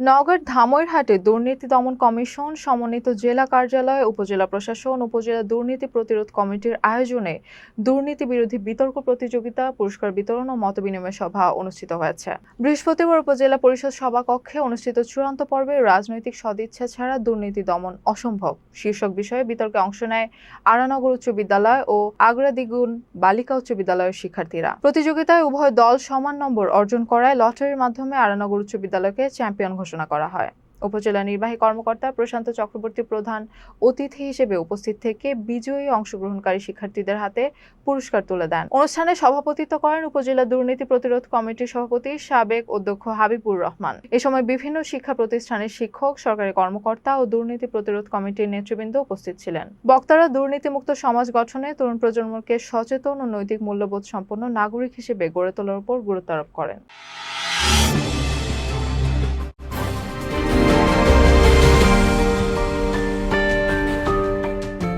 নওগাঁর ধামইরহাটে দুর্নীতি দমন কমিশন সমন্বিত জেলা কার্যালয়, উপজেলা প্রশাসন, উপজেলা দুর্নীতি প্রতিরোধ কমিটির আয়োজনে দুর্নীতি বিরোধী বিতর্ক প্রতিযোগিতা, পুরস্কার বিতরণ ও মতবিনিময় সভা অনুষ্ঠিত হয়েছে। বৃহস্পতিবার উপজেলা পরিষদ সভাকক্ষে অনুষ্ঠিত চূড়ান্ত পর্বে রাজনৈতিক সদিচ্ছা ছাড়া দুর্নীতি দমন অসম্ভব শীর্ষক বিষয়ে বিতর্কে অংশ নেয় আরানগর উচ্চ বিদ্যালয় ও আগ্রা দ্বিগুণ বালিকা উচ্চ বিদ্যালয়ের শিক্ষার্থীরা। প্রতিযোগিতায় উভয় দল সমান নম্বর অর্জন করায় লটারির মাধ্যমে আরানগর উচ্চ বিদ্যালয়কে চ্যাম্পিয়ন ঘোষণা করা হয়। উপজেলা নির্বাহী কর্মকর্তা প্রশান্ত চক্রবর্তী প্রধান অতিথি হিসেবে উপস্থিত থেকে বিজয়ী অংশগ্রহণকারী শিক্ষার্থীদের হাতে পুরস্কার তুলে দেন। অনুষ্ঠানে সভাপতিত্ব করেন উপজেলা দুর্নীতি প্রতিরোধ কমিটির সভাপতি সাবেক অধ্যক্ষ হাবিবুর রহমান। এ সময় বিভিন্ন শিক্ষা প্রতিষ্ঠানের শিক্ষক, সরকারি কর্মকর্তা ও দুর্নীতি প্রতিরোধ কমিটির নেতৃবৃন্দ উপস্থিত ছিলেন। বক্তারা দুর্নীতিমুক্ত সমাজ গঠনে তরুণ প্রজন্মকে সচেতন ও নৈতিক মূল্যবোধ সম্পন্ন নাগরিক হিসেবে গড়ে তোলার উপর গুরুত্ব আরোপ করেন।